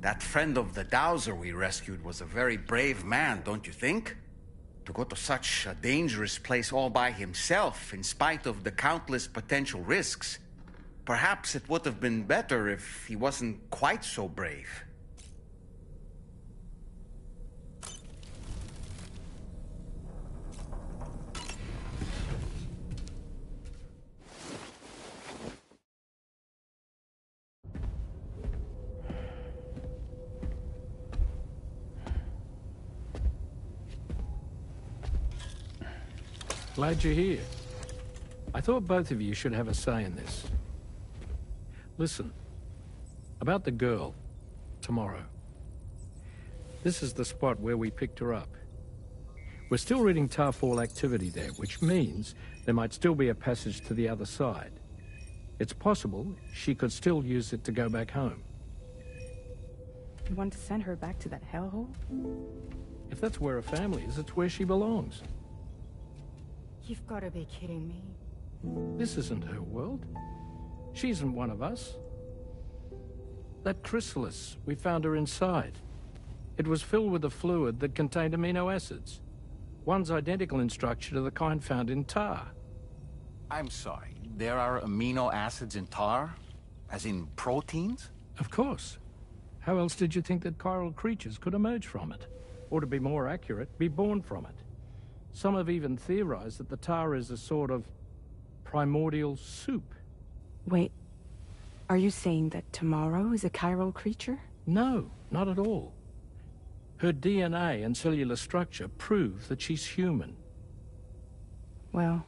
That friend of the dowser we rescued was a very brave man, don't you think? To go to such a dangerous place all by himself, in spite of the countless potential risks. Perhaps it would have been better if he wasn't quite so brave. Glad you're here. I thought both of you should have a say in this. Listen, about the girl, tomorrow. This is the spot where we picked her up. We're still reading Tarfall activity there, which means there might still be a passage to the other side. It's possible she could still use it to go back home. You want to send her back to that hellhole? If that's where her family is, it's where she belongs. You've got to be kidding me. This isn't her world. She isn't one of us. That chrysalis, we found her inside. It was filled with a fluid that contained amino acids. One's identical in structure to the kind found in tar. I'm sorry, there are amino acids in tar? As in proteins? Of course. How else did you think that chiral creatures could emerge from it? Or to be more accurate, be born from it? Some have even theorized that the tar is a sort of primordial soup. Wait, are you saying that tomorrow is a chiral creature? No, not at all. Her DNA and cellular structure prove that she's human. Well,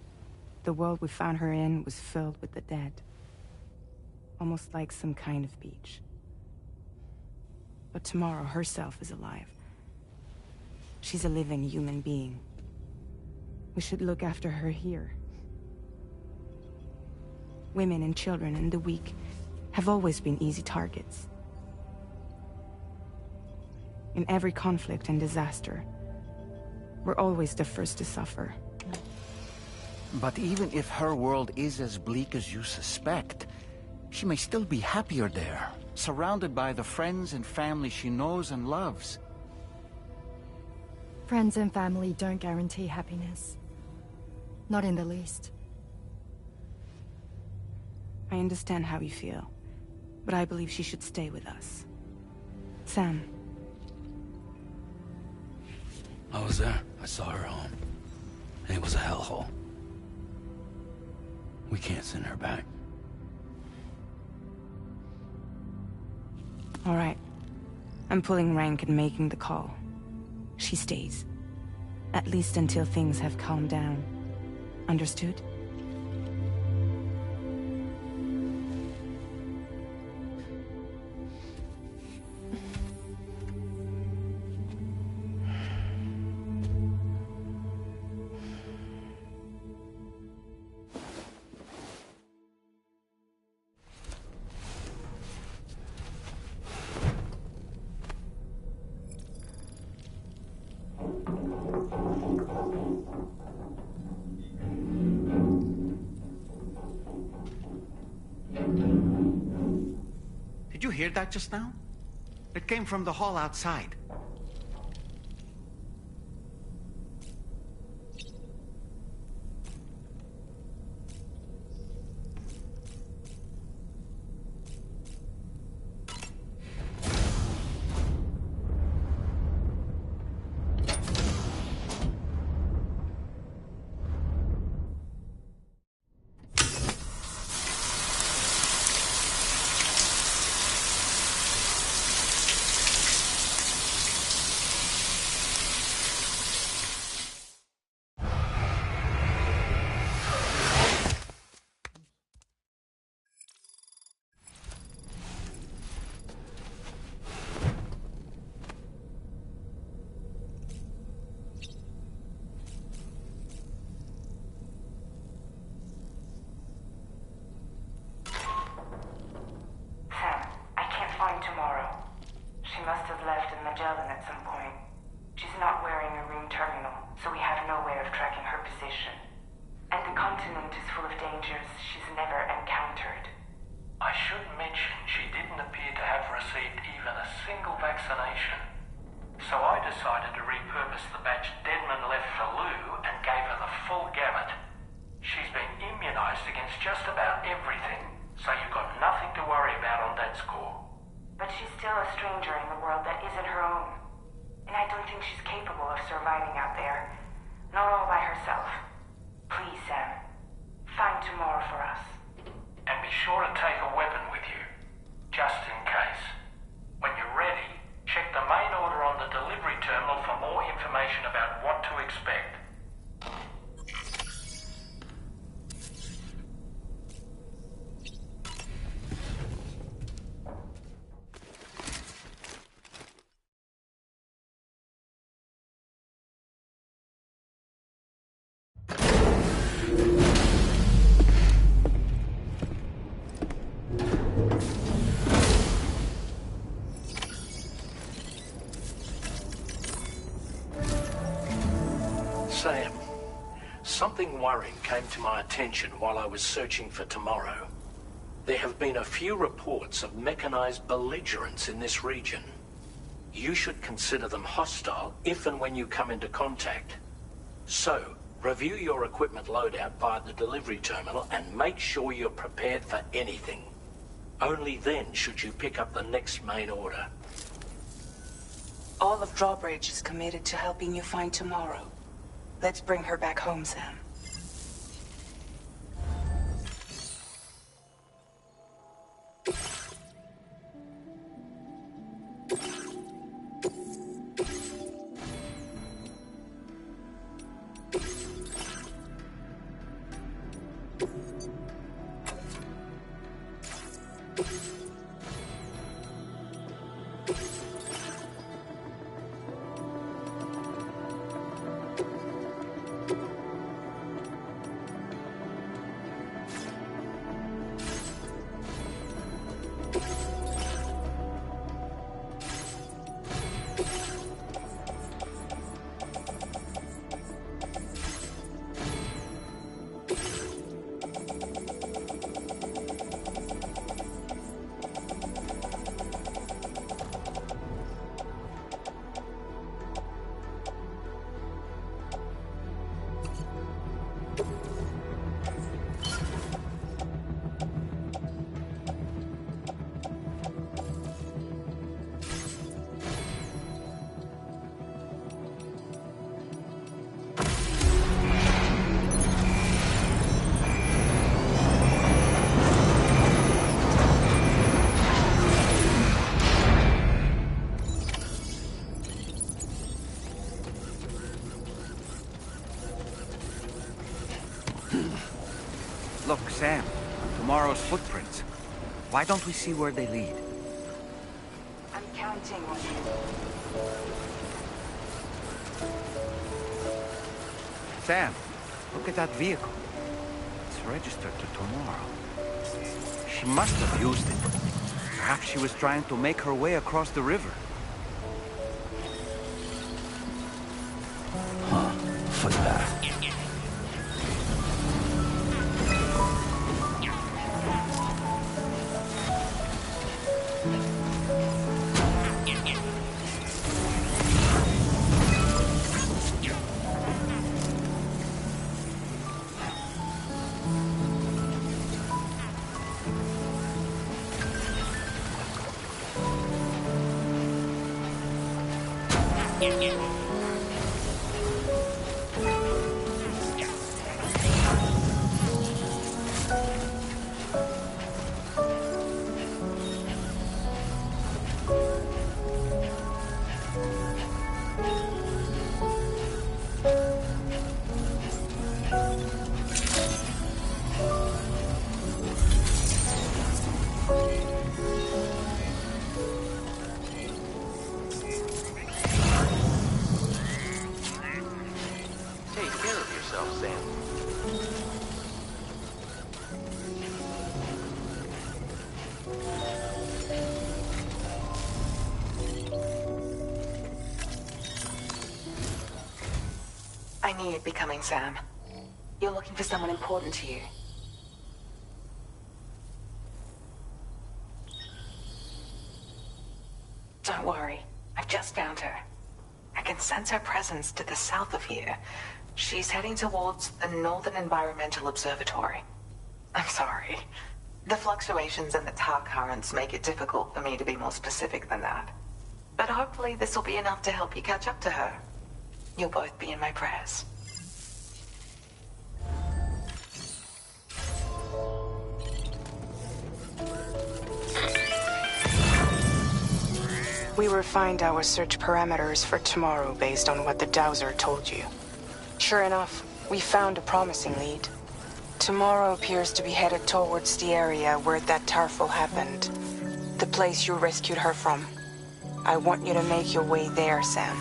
the world we found her in was filled with the dead. Almost like some kind of beach. But tomorrow herself is alive. She's a living human being. We should look after her here. Women and children and the weak have always been easy targets. In every conflict and disaster, we're always the first to suffer. But even if her world is as bleak as you suspect, she may still be happier there, surrounded by the friends and family she knows and loves. Friends and family don't guarantee happiness. Not in the least. I understand how you feel, but I believe she should stay with us. Sam. I was there. I saw her home. And it was a hellhole. We can't send her back. All right. I'm pulling rank and making the call. She stays. At least until things have calmed down. Understood? Did you hear that just now? It came from the hall outside. expect. Sam, something worrying came to my attention while I was searching for Tomorrow. There have been a few reports of mechanized belligerents in this region. You should consider them hostile if and when you come into contact. So, review your equipment loadout via the delivery terminal and make sure you're prepared for anything. Only then should you pick up the next main order. All of Drawbridge is committed to helping you find Tomorrow. Let's bring her back home, Sam. Look, Sam, Tomorrow's footprints. Why don't we see where they lead? I'm counting on you. Sam, look at that vehicle. It's registered to Tomorrow. She must have used it. Perhaps she was trying to make her way across the river. Huh. Footpath. I knew you'd be coming, Sam. You're looking for someone important to you. Don't worry. I've just found her. I can sense her presence to the south of here. She's heading towards the Northern Environmental Observatory. I'm sorry. The fluctuations in the tar currents make it difficult for me to be more specific than that. But hopefully this will be enough to help you catch up to her. You'll both be in my prayers. We refined our search parameters for Tomorrow based on what the Dowser told you. Sure enough, we found a promising lead. Tomorrow appears to be headed towards the area where that tarful happened. The place you rescued her from. I want you to make your way there, Sam.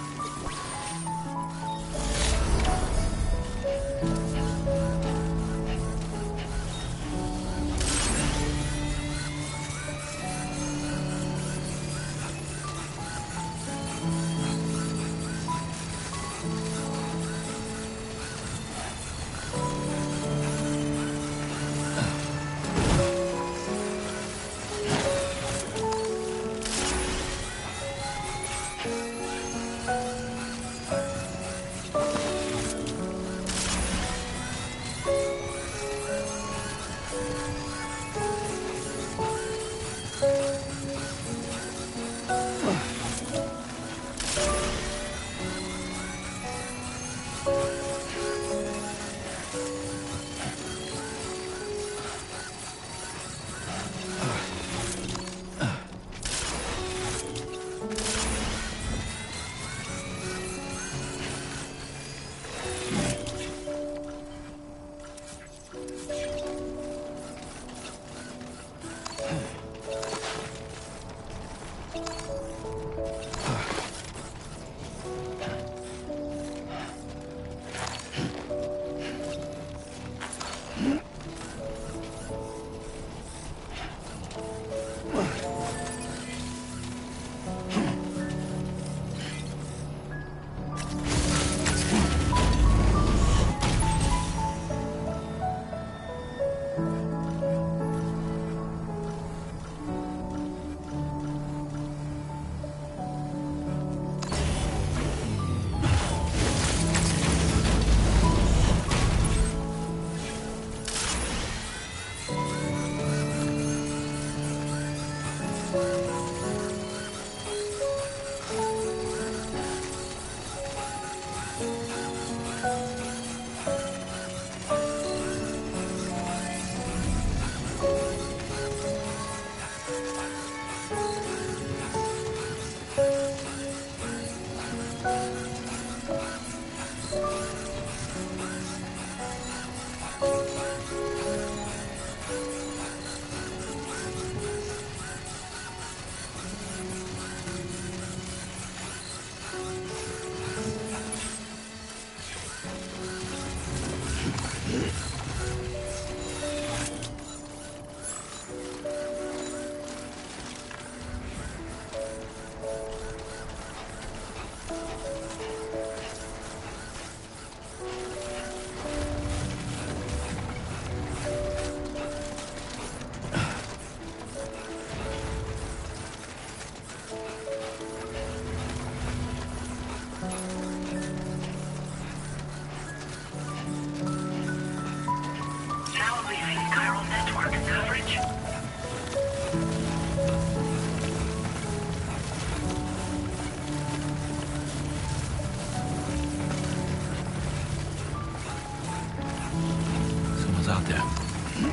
Out there.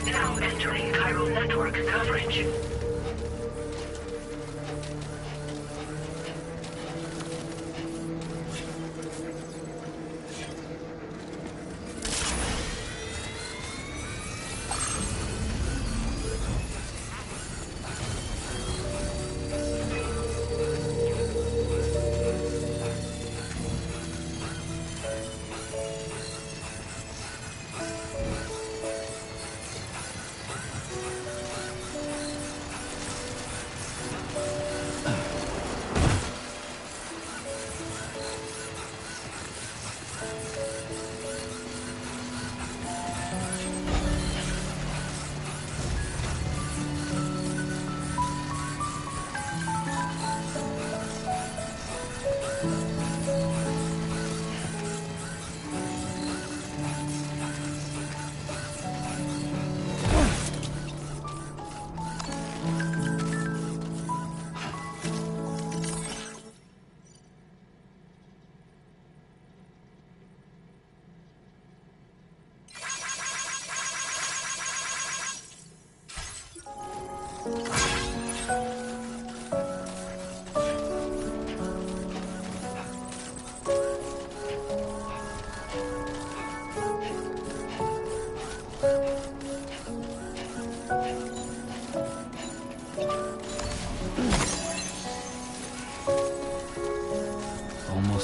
Now entering chiral network coverage.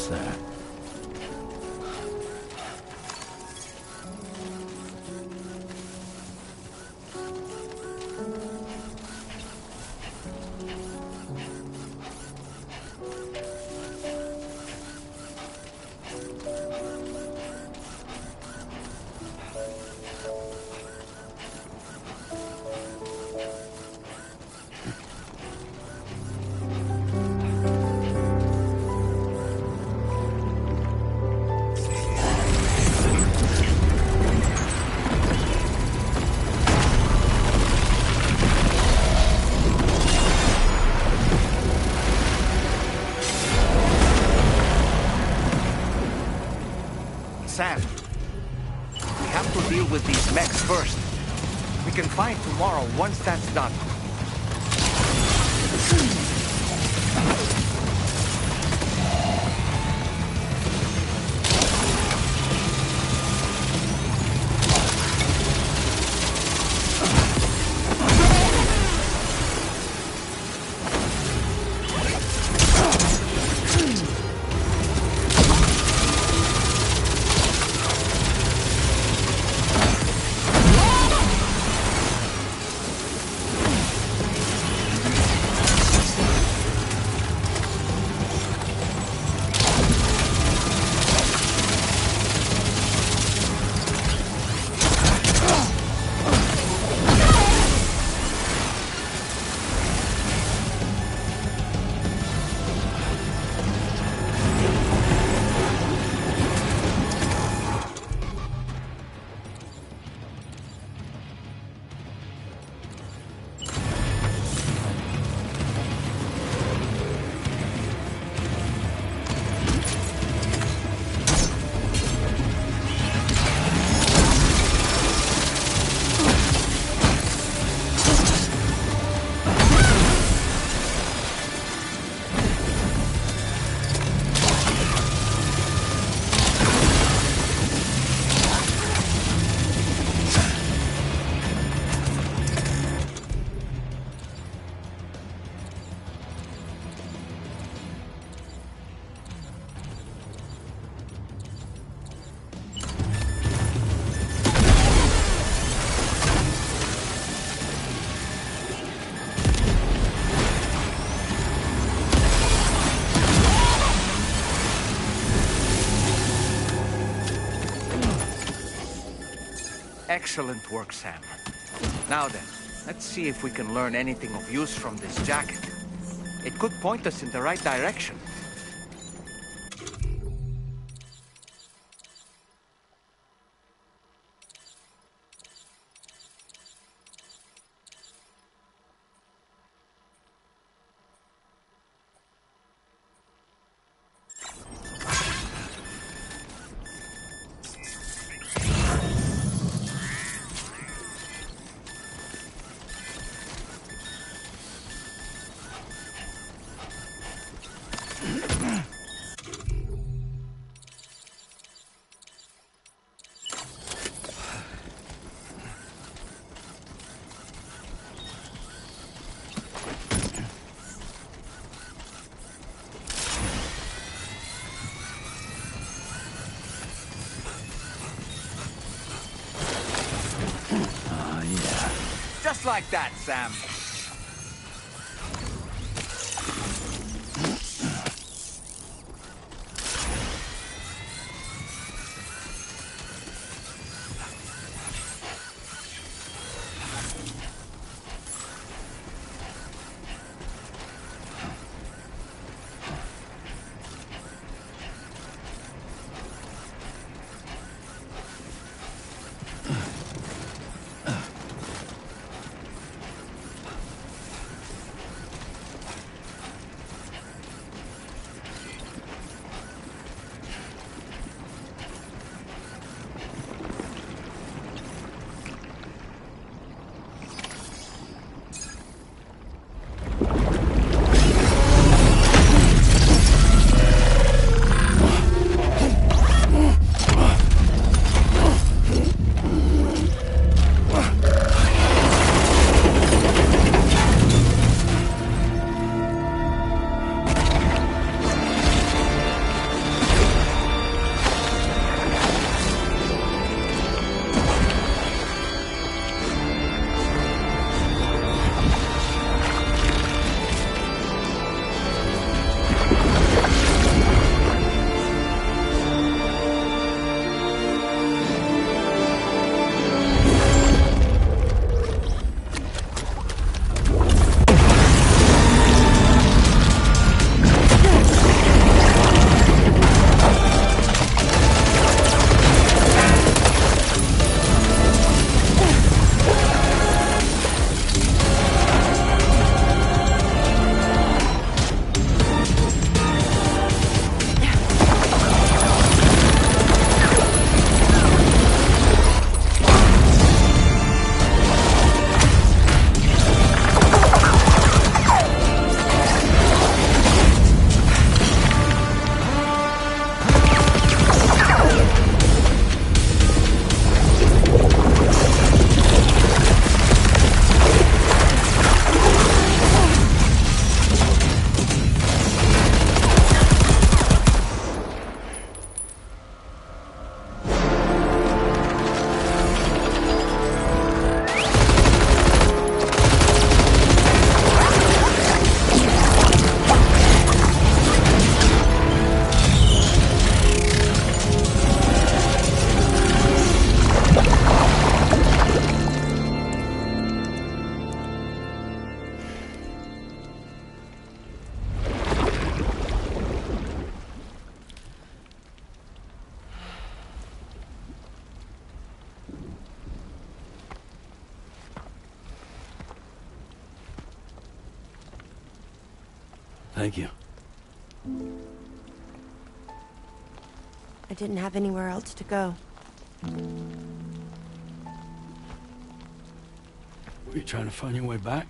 Almost there. Sam, we have to deal with these mechs first. We can fight tomorrow once that's done. Excellent work, Sam. Now then, let's see if we can learn anything of use from this jacket. It could point us in the right direction. Just like that, Sam. Thank you. I didn't have anywhere else to go. Were you trying to find your way back?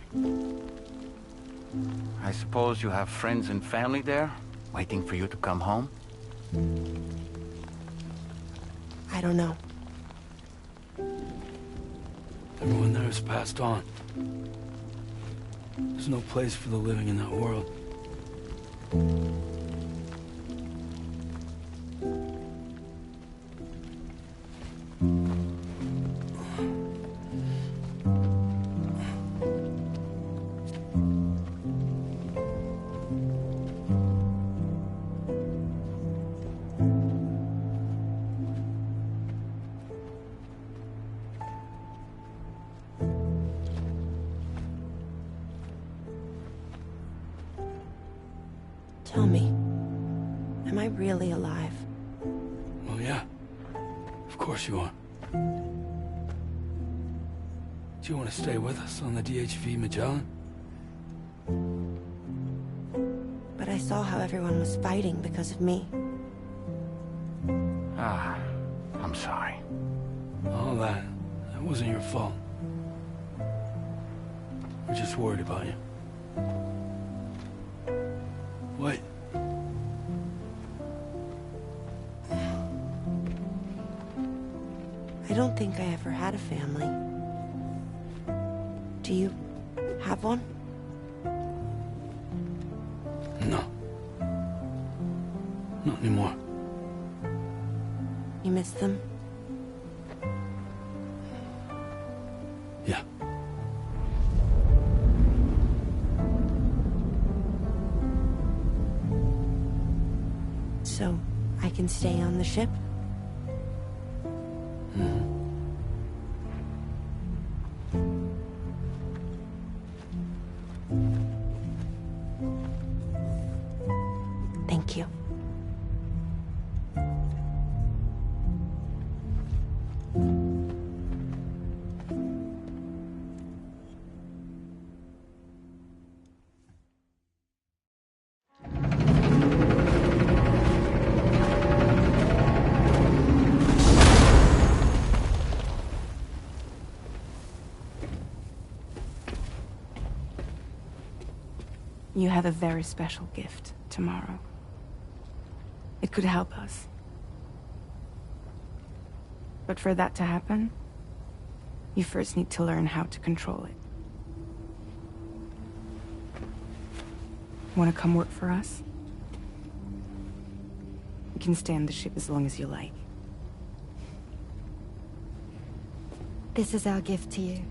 I suppose you have friends and family there, waiting for you to come home? I don't know. Everyone there has passed on. There's no place for the living in that world. Tell me, am I really alive? Well, yeah. Of course you are. Do you want to stay with us on the DHV Magellan? But I saw how everyone was fighting because of me. Ah, I'm sorry. All that wasn't your fault. We're just worried about you. Wait. I don't think I ever had a family. Do you have one? No. Not anymore. You miss them? Yeah. So, I can stay on the ship? Thank you. You have a very special gift tomorrow. It could help us. But for that to happen, you first need to learn how to control it. Want to come work for us? You can stay on the ship as long as you like. This is our gift to you.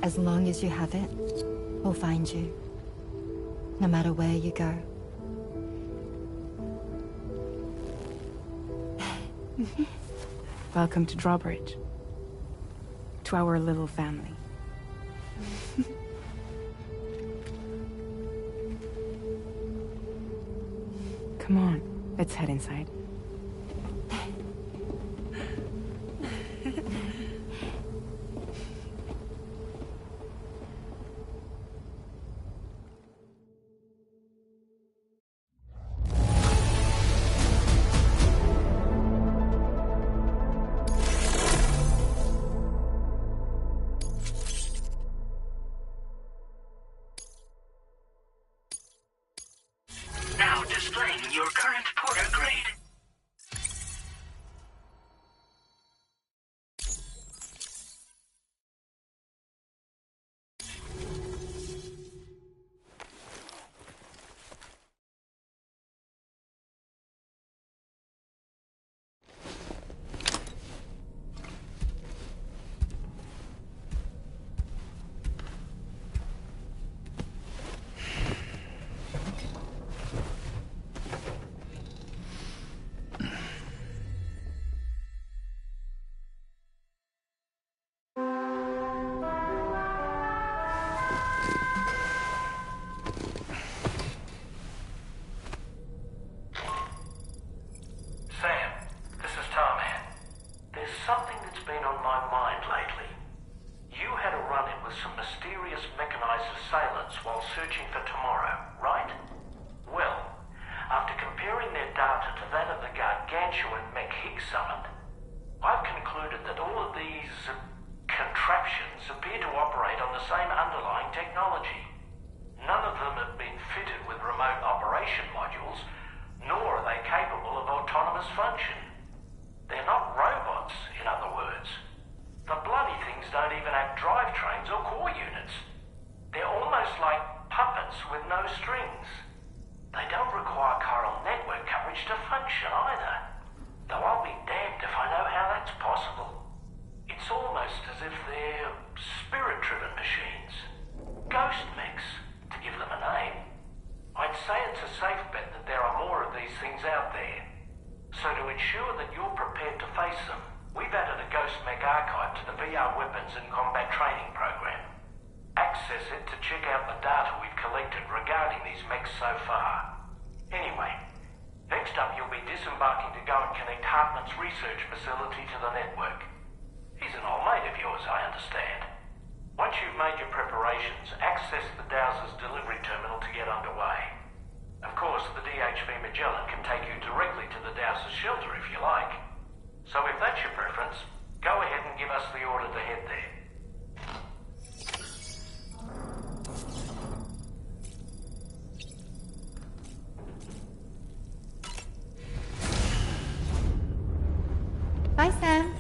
As long as you have it, we'll find you. No matter where you go. Welcome to Drawbridge. To our little family. Come on, let's head inside. Now displaying your current porter grade. assailants while searching for tomorrow, right? Well, after comparing their data to that of the gargantuan mech Higgs summoned, I've concluded that all of these contraptions appear to operate on the same underlying technology. None of them have been fitted with remote operation modules, nor are they capable of autonomous function. They're not robots, in other words. The bloody things don't even have drivetrains or core units. They're almost like puppets with no strings. They don't require chiral network coverage to function either. Though I'll be damned if I know how that's possible. It's almost as if they're spirit-driven machines. Ghost mechs, to give them a name. I'd say it's a safe bet that there are more of these things out there. So to ensure that you're prepared to face them, we've added a Ghost Mech archive to the VR Weapons and Combat Training program. Access it to check out the data we've collected regarding these mechs so far. Anyway, next up you'll be disembarking to go and connect Hartman's research facility to the network. He's an old mate of yours, I understand. Once you've made your preparations, access the Dowser's delivery terminal to get underway. Of course, the DHV Magellan can take you directly to the Dowser's shelter if you like. So if that's your preference, go ahead and give us the order to head there. Bye, Sam.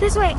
This way.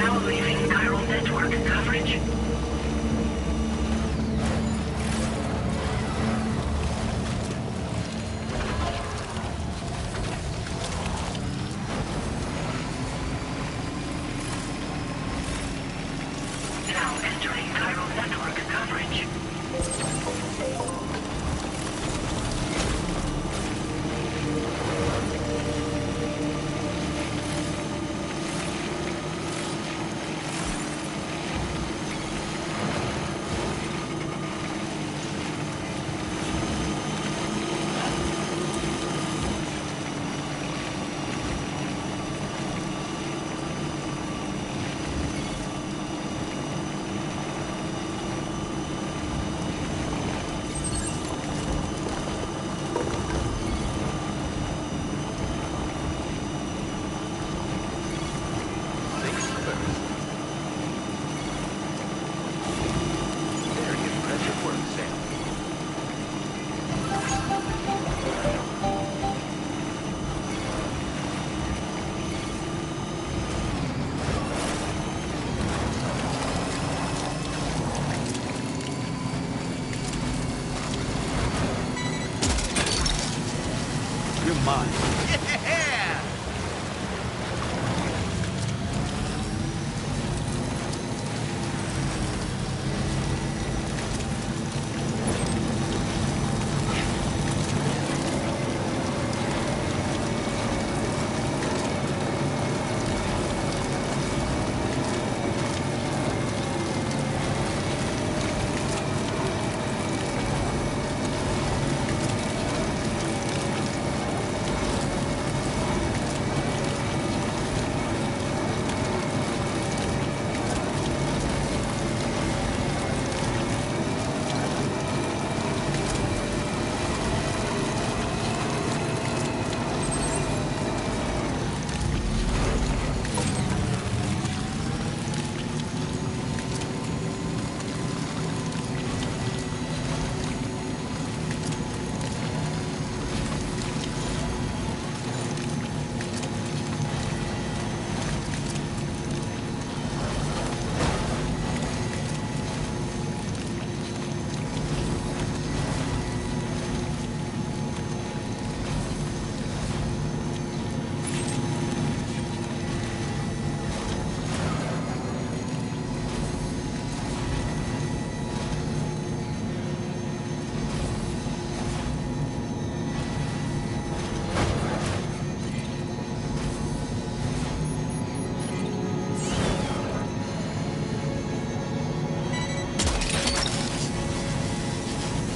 Now leaving chiral network coverage. Now entering chiral network coverage. You're mine. Yeah!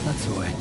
That's the way.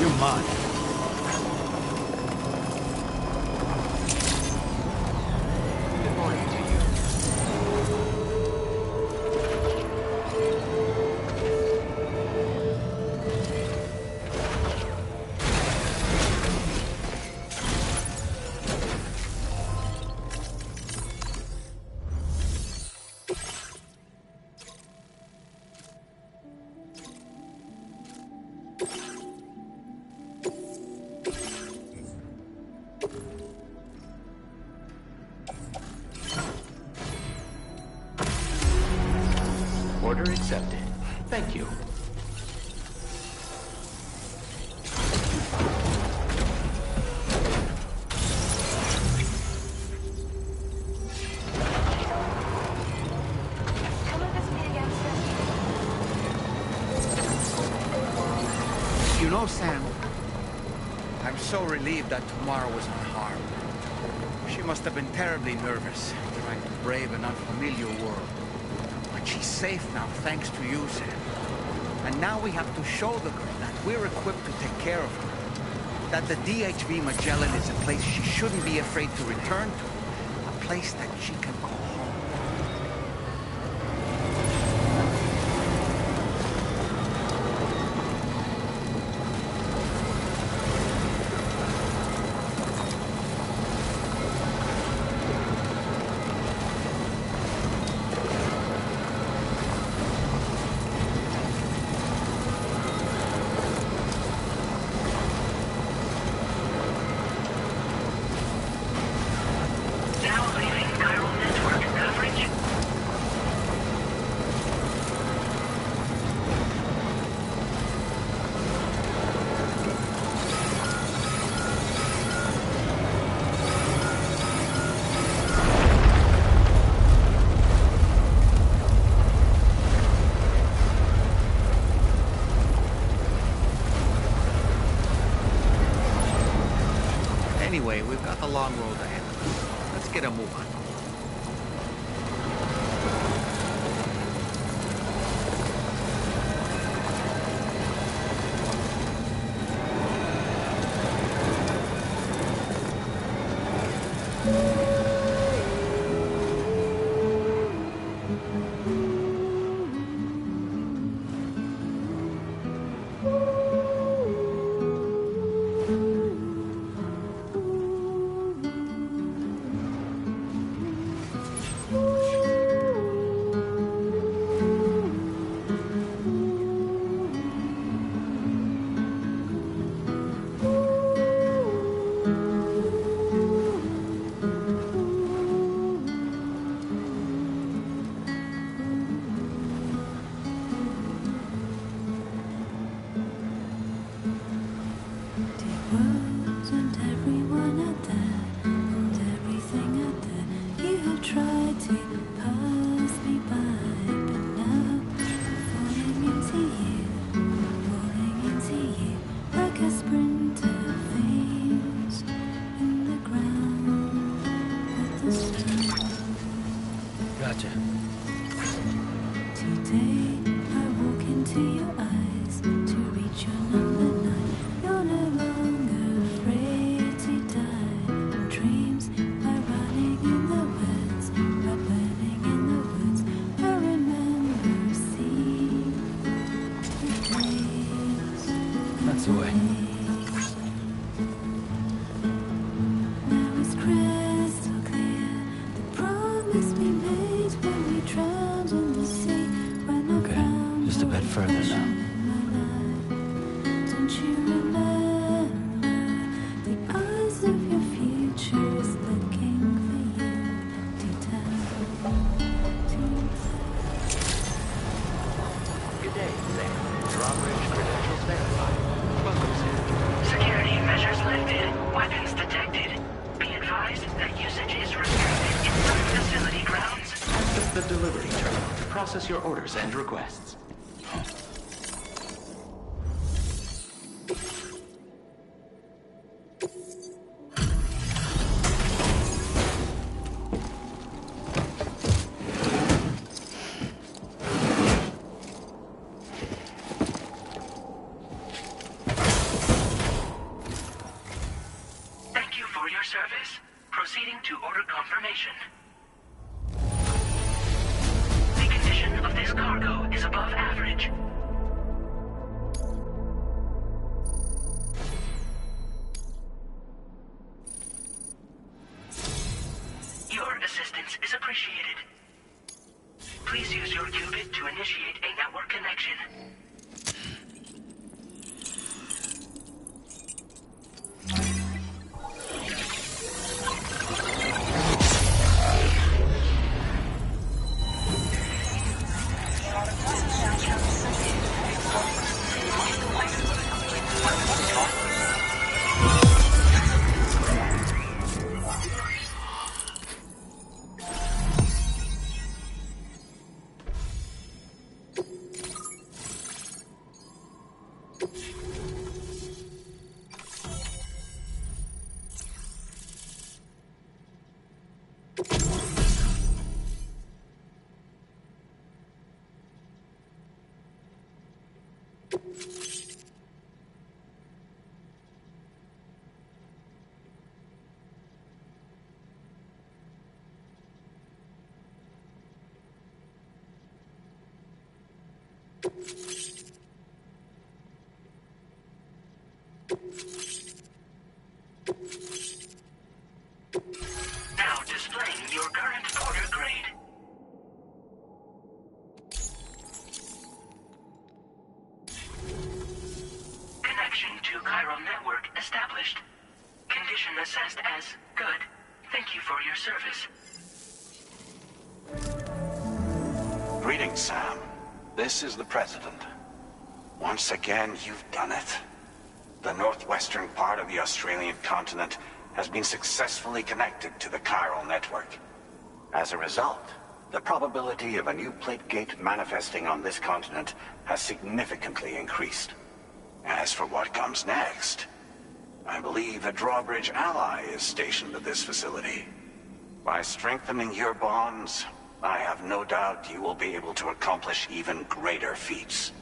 You're mine. Good morning to you. Order accepted. Thank you. Come with us, me again, You know, Sam, I'm so relieved that tomorrow was unharmed. She must have been terribly nervous, trying to brave an unfamiliar world. But she's safe now, thanks to you, Sam. And now we have to show the girl that we're equipped to take care of her. that the DHV Magellan is a place she shouldn't be afraid to return to. A place that she can call home. Anyway, we've got the long road ahead of us. Let's get a move on. Gotcha. Today I walk into your eyes to reach your number 9. You're no longer afraid to die. Dreams are running in the woods, are burning in the woods. I remember seeing the place. That's the way. Now it's crystal clear the promise we made when we drowned in the sea. When I Okay, found just a bit further now. Don't you remember the eyes of your future is looking for you to tell, Good day, Sam. Your operation credentials verified. Welcome, Sam. Security measures lifted. Weapons detected. Be advised that usage is restricted inside facility grounds. Access the delivery terminal to process your orders and requests. Thank you for your service. Proceeding to order confirmation. The condition of this cargo is above average. Your assistance is appreciated. Please use your qubit to initiate a network connection. Now displaying your current order grade. Connection to chiral network established. Condition assessed as good. Thank you for your service. Greetings, Sam. This is the President. Once again, you've done it. The northwestern part of the Australian continent has been successfully connected to the chiral network. As a result, the probability of a new plate gate manifesting on this continent has significantly increased. As for what comes next, I believe a drawbridge ally is stationed at this facility. By strengthening your bonds, I have no doubt you will be able to accomplish even greater feats.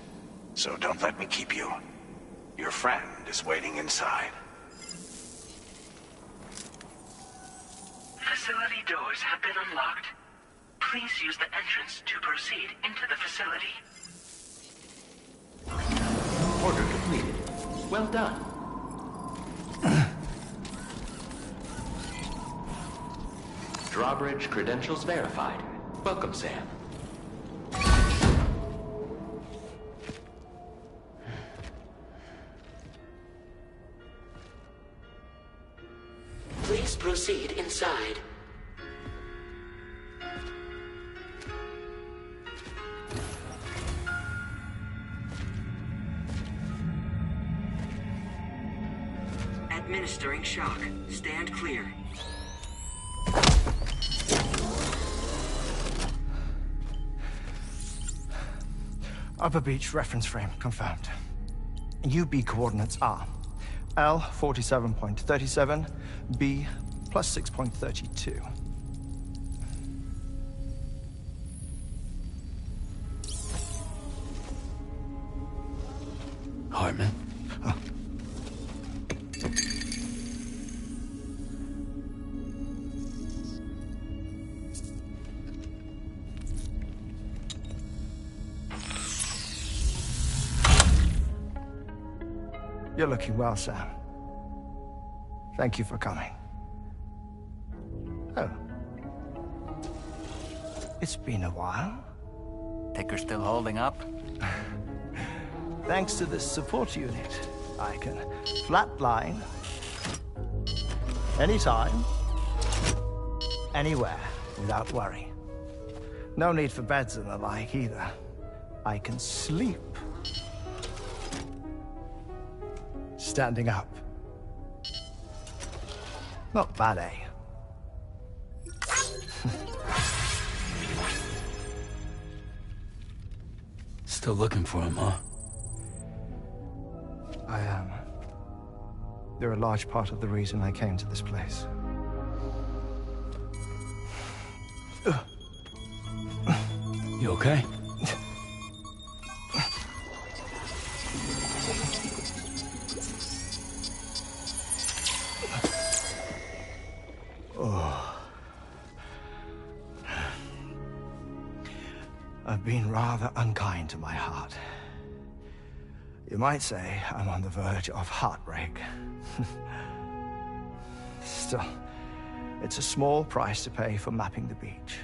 So don't let me keep you. Your friend is waiting inside. Facility doors have been unlocked. Please use the entrance to proceed into the facility. Order completed. Well done. Drawbridge credentials verified. Welcome, Sam. Please proceed inside. Administering shock. Stand clear. Upper beach reference frame confirmed. UB coordinates are L 47.37, B plus 6.32. Hartman? Oh. You're looking well, Sam. Thank you for coming. Oh. It's been a while. Ticker still holding up? Thanks to this support unit, I can flatline anytime, anywhere, without worry. No need for beds and the like either. I can sleep standing up. Not bad, eh? Still looking for him, huh? I am. They're a large part of the reason I came to this place. You okay? I've been rather unkind to my heart. You might say I'm on the verge of heartbreak. Still, it's a small price to pay for mapping the beach.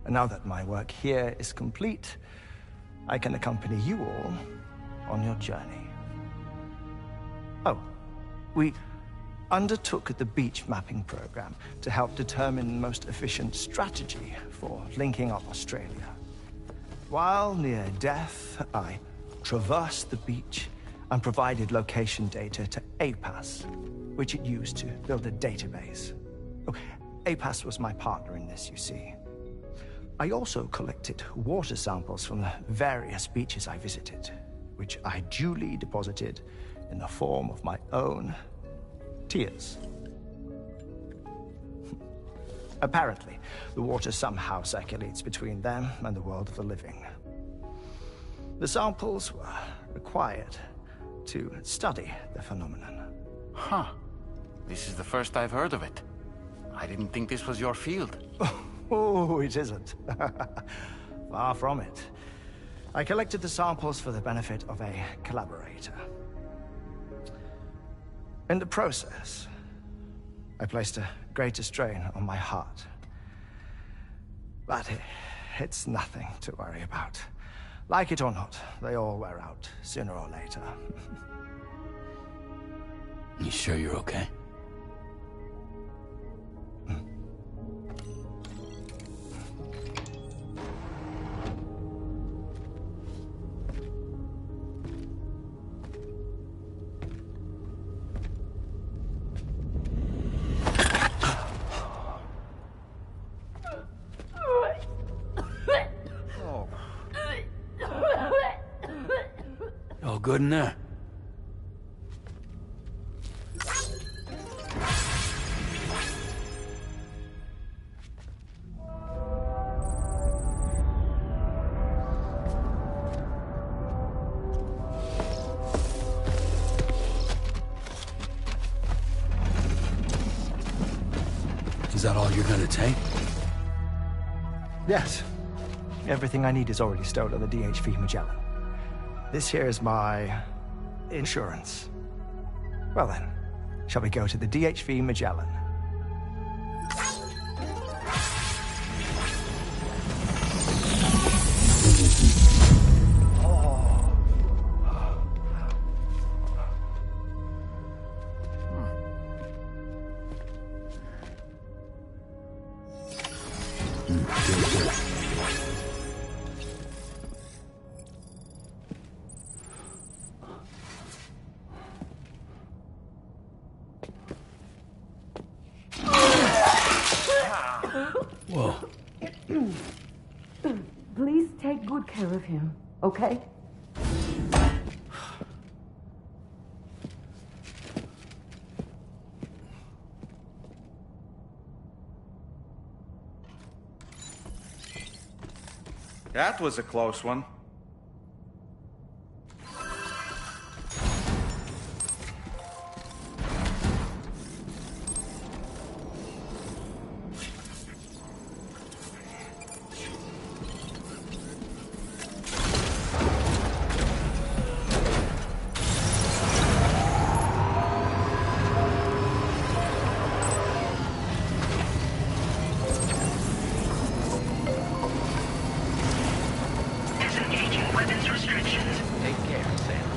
And now that my work here is complete, I can accompany you all on your journey. Oh, we undertook the beach mapping program to help determine the most efficient strategy for linking up Australia. While near death, I traversed the beach and provided location data to APAS, which it used to build a database. Oh, APAS was my partner in this, you see. I also collected water samples from the various beaches I visited, which I duly deposited in the form of my own tears. Apparently, the water somehow circulates between them and the world of the living. The samples were required to study the phenomenon. Huh. This is the first I've heard of it. I didn't think this was your field. Oh, it isn't. Far from it. I collected the samples for the benefit of a collaborator. In the process, I placed a greater strain on my heart. But it's nothing to worry about. Like it or not, they all wear out sooner or later. You sure you're okay? All good in there? Is that all you're gonna take? Yes. Everything I need is already stored on the DHV Magellan. This here is my insurance. Well then, shall we go to the DHV Magellan? Whoa. Please take good care of him, okay? That was a close one. Disengaging weapons restrictions. Take care, Sam.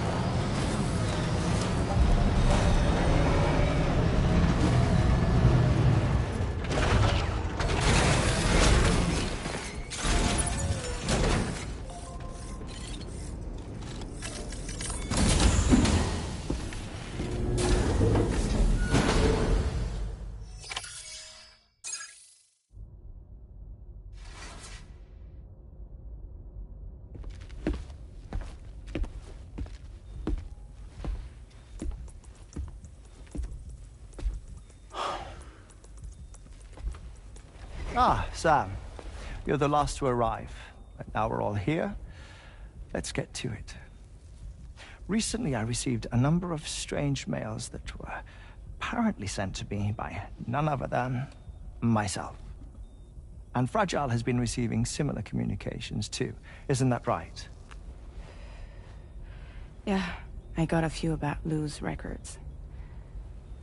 Ah, Sam. You're the last to arrive. But now we're all here. Let's get to it. Recently, I received a number of strange mails that were apparently sent to me by none other than myself. And Fragile has been receiving similar communications too. Isn't that right? Yeah, I got a few about Lou's records.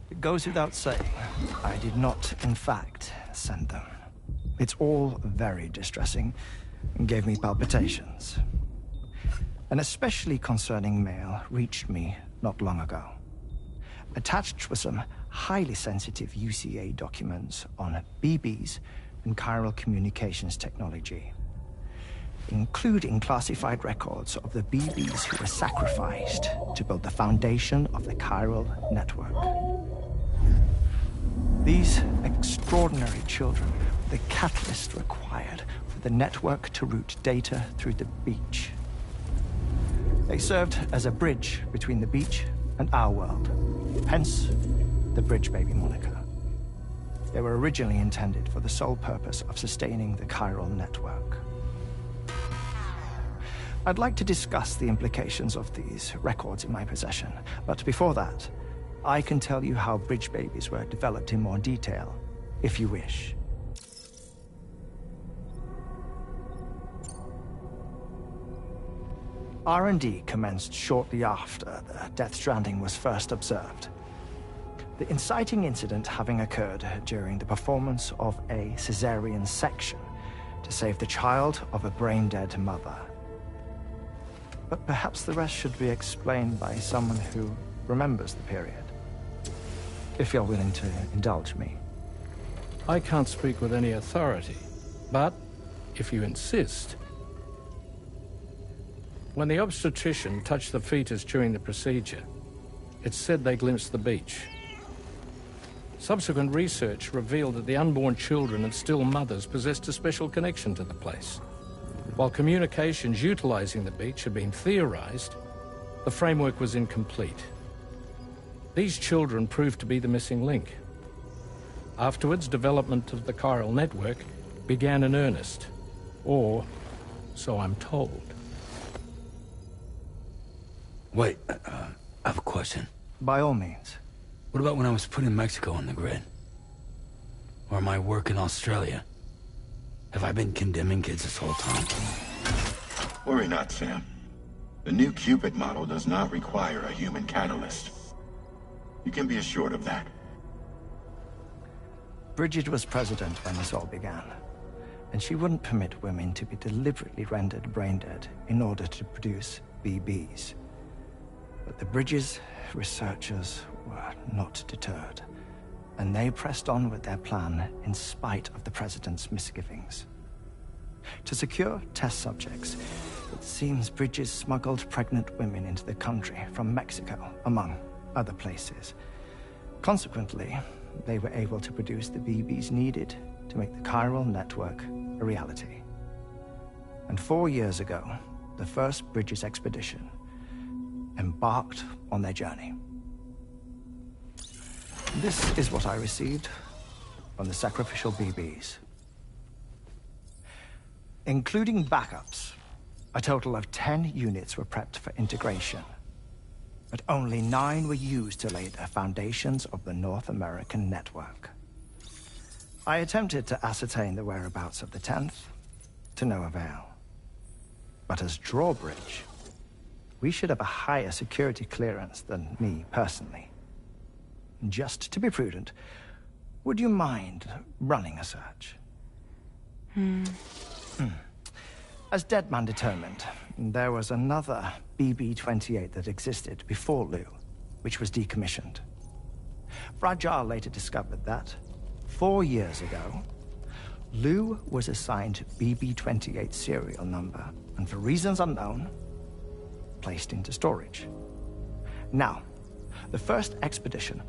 It goes without saying, I did not, in fact, send them. It's all very distressing and gave me palpitations. An especially concerning mail reached me not long ago. Attached were some highly sensitive UCA documents on BBs and chiral communications technology, including classified records of the BBs who were sacrificed to build the foundation of the chiral network. These extraordinary children were the catalyst required for the network to route data through the beach. They served as a bridge between the beach and our world, hence the Bridge Baby moniker. They were originally intended for the sole purpose of sustaining the chiral network. I'd like to discuss the implications of these records in my possession, but before that, I can tell you how Bridge Babies were developed in more detail, if you wish. R&D commenced shortly after the Death Stranding was first observed. The inciting incident having occurred during the performance of a cesarean section to save the child of a brain-dead mother. But perhaps the rest should be explained by someone who remembers the period. If you're willing to indulge me. I can't speak with any authority, but if you insist. When the obstetrician touched the fetus during the procedure, it's said they glimpsed the beach. Subsequent research revealed that the unborn children and still mothers possessed a special connection to the place. While communications utilizing the beach had been theorized, the framework was incomplete. These children proved to be the missing link. Afterwards, development of the chiral network began in earnest, or so I'm told. Wait, I have a question. By all means. What about when I was putting Mexico on the grid? Or my work in Australia? Have I been condemning kids this whole time? Worry not, Sam. The new Cupid model does not require a human catalyst. You can be assured of that. Bridget was president when this all began, and she wouldn't permit women to be deliberately rendered brain-dead in order to produce BBs. But the Bridges researchers were not deterred, and they pressed on with their plan in spite of the president's misgivings. To secure test subjects, it seems Bridges smuggled pregnant women into the country from Mexico, among other places. Consequently, they were able to produce the BBs needed to make the chiral network a reality. And 4 years ago, the first Bridges expedition embarked on their journey. This is what I received from the sacrificial BBs. Including backups, a total of 10 units were prepped for integration, but only 9 were used to lay the foundations of the North American network. I attempted to ascertain the whereabouts of the 10th, to no avail. But as drawbridge, we should have a higher security clearance than me personally. Just to be prudent, would you mind running a search? As Deadman determined, there was another BB-28 that existed before Lou, which was decommissioned. Fragile later discovered that, 4 years ago, Lou was assigned BB-28 serial number, and for reasons unknown, placed into storage. Now, the first expedition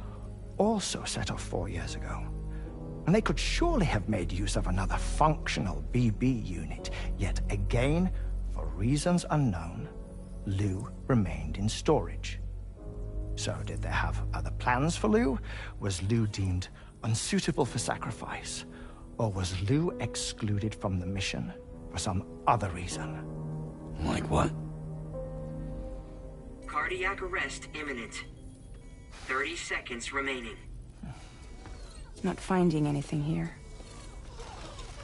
also set off 4 years ago, and they could surely have made use of another functional BB unit, yet again, for reasons unknown, Lou remained in storage. So did they have other plans for Lou? Was Lou deemed unsuitable for sacrifice? Or was Lou excluded from the mission for some other reason? Like what? Cardiac arrest imminent. 30 seconds remaining. Not finding anything here.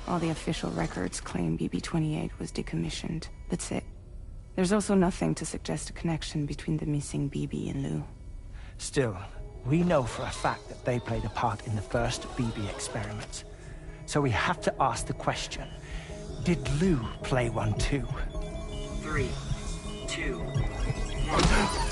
All the official records claim BB-28 was decommissioned. That's it. There's also nothing to suggest a connection between the missing BB and Lou. Still, we know for a fact that they played a part in the first BB experiments. So we have to ask the question, did Lou play one too? 3, 2, 1.